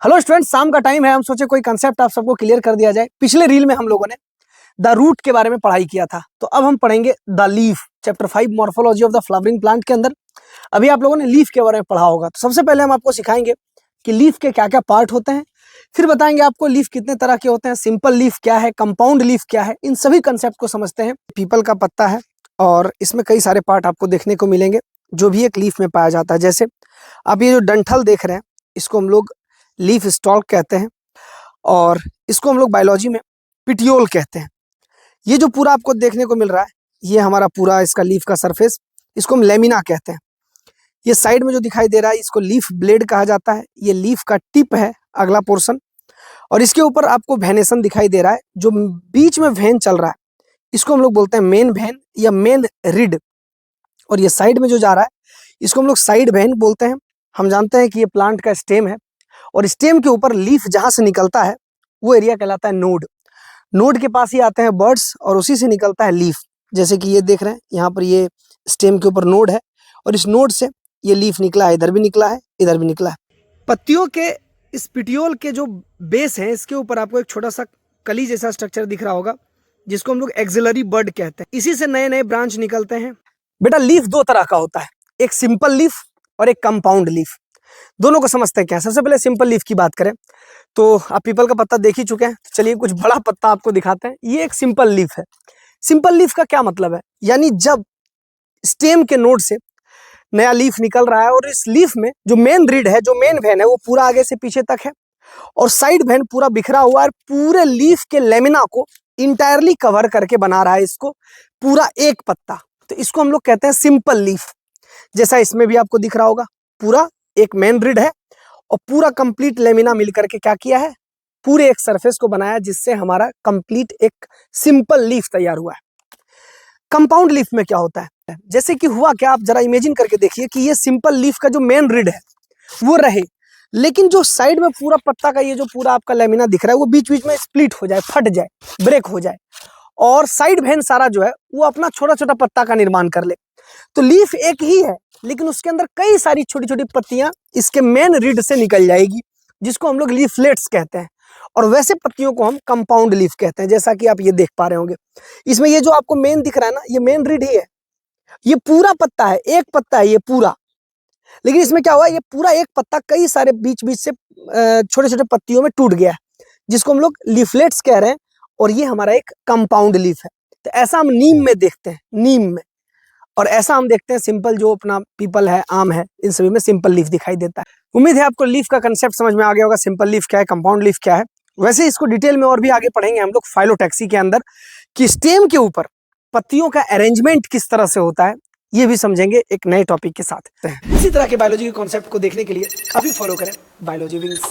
Hello students, शाम का time है। हम सोचे कोई कंसेप्ट आप सबको क्लियर कर दिया जाए। पिछले रील में हम लोगों ने द रूट के बारे में पढ़ाई किया था, तो अब हम पढ़ेंगे the leaf, chapter 5 morphology of the flowering plant के अंदर। अभी आप लोगों ने लीफ के बारे में पढ़ा होगा, तो सबसे पहले हम आपको सिखाएंगे कि लीफ के क्या क्या पार्ट होते हैं। फिर बताएंगे आपको लीफ कितने तरह के होते हैं, सिंपल लीफ क्या है, कंपाउंड लीफ क्या है, इन सभी कंसेप्ट को समझते हैं। पीपल का पत्ता है और इसमें कई सारे पार्ट आपको देखने को मिलेंगे जो भी एक लीफ में पाया जाता है। जैसे आप ये जो डंठल देख रहे हैं, इसको हम लोग लीफ स्टॉक कहते हैं और इसको हम लोग बायोलॉजी में पिटियोल कहते हैं। ये जो पूरा आपको देखने को मिल रहा है, ये हमारा पूरा इसका लीफ का सरफेस, इसको हम लेमिना कहते हैं। ये साइड में जो दिखाई दे रहा है, इसको लीफ ब्लेड कहा जाता है। ये लीफ का टिप है, अगला पोर्शन, और इसके ऊपर आपको वेनेसन दिखाई दे रहा है। जो बीच में वेन चल रहा है, इसको हम लोग बोलते हैं मेन वेन या मेन रिड। और ये साइड में जो जा रहा है, इसको हम लोग साइड वेन बोलते हैं। हम जानते हैं कि ये प्लांट का स्टेम है और स्टेम के ऊपर लीफ जहां से निकलता है वो एरिया कहलाता है नोड। नोड के पास ही आते हैं बर्ड्स और उसी से निकलता है लीफ। जैसे कि ये देख रहे हैं, यहाँ पर ये स्टेम के ऊपर नोड है और इस नोड से ये लीफ निकला है, इधर भी निकला है, इधर भी निकला है। पत्तियों के इस पिटियोल के जो बेस है, इसके ऊपर आपको एक छोटा सा कली जैसा स्ट्रक्चर दिख रहा होगा, जिसको हम लोग एक्सिलरी बड कहते हैं। इसी से नए नए ब्रांच निकलते हैं। बेटा, लीफ दो तरह का होता है, एक सिंपल लीफ और एक कंपाउंड लीफ। दोनों को समझते हैं क्या। सबसे पहले सिंपल लीफ की बात करें तो आप पीपल का पत्ता देख ही चुके हैं, तो चलिए कुछ बड़ा पत्ता आपको दिखाते हैं। ये एक सिंपल लीफ है। सिंपल लीफ का क्या मतलब है, यानी जब स्टेम के नोड से नया लीफ निकल रहा है और इस लीफ में जो मेन रीड है, जो मेन वेन है, वो पूरा आगे से पीछे तक है और साइड वेन पूरा बिखरा हुआ है, पूरे लीफ के लेमिना को इंटायरली कवर करके बना रहा है इसको पूरा एक पत्ता। तो इसको हम लोग कहते हैं सिंपल लीफ। जैसा इसमें भी आपको दिख रहा होगा, पूरा एक मेन रिड है और पूरा कंप्लीट लेमिना मिलकर के क्या किया है, पूरे एक सरफेस को बनाया, जिससे हमारा कंप्लीट एक सिंपल लीफ तैयार हुआ है। कंपाउंड लीफ में क्या होता है, जैसे कि हुआ क्या, आप जरा इमेजिन करके देखिए कि ये सिंपल लीफ का जो मेन रिड है वो रहे, लेकिन जो साइड में पूरा पत्ता का ये जो पूरा आपका लेमिना दिख रहा है, वो बीच बीच में स्प्लिट हो जाए, फट जाए, ब्रेक हो जाए और साइड वेन सारा जो है वो अपना छोटा छोटा पत्ता का निर्माण कर ले। तो लीफ एक ही है, लेकिन उसके अंदर कई सारी छोटी छोटी पत्तियां इसके मेन रीड से निकल जाएगी, जिसको हम लोग लीफलेट्स कहते हैं। और वैसे पत्तियों को हम कंपाउंड लीफ कहते हैं, जैसा कि आप ये देख पा रहे होंगे। इसमें ये जो आपको मेन दिख रहा है ना, ये मेन रीड ही है। ये पूरा पत्ता है, एक पत्ता है ये पूरा, लेकिन इसमें क्या हुआ, ये पूरा एक पत्ता कई सारे बीच बीच से छोटे छोटे पत्तियों में टूट गया है, जिसको हम लोग लीफलेट्स कह रहे हैं। और ये हमारा एक कंपाउंड लीफ है। तो ऐसा हम नीम में देखते हैं, नीम में, और ऐसा हम देखते हैं सिंपल जो अपना पीपल है, आम है, इन सभी में सिंपल लीफ दिखाई देता है। उम्मीद है आपको लीफ का कंसेप्ट समझ में आ गया होगा, सिंपल लीफ क्या है, कंपाउंड लीफ क्या है। वैसे इसको डिटेल में और भी आगे पढ़ेंगे हम लोग फाइलोटैक्सी के अंदर, कि स्टेम के ऊपर पत्तियों का अरेंजमेंट किस तरह से होता है, ये भी समझेंगे एक नए टॉपिक के साथ। इसी तरह के बायोलॉजी के कॉन्सेप्ट को देखने के लिए अभी फॉलो करें बायोलॉजी विंग्स।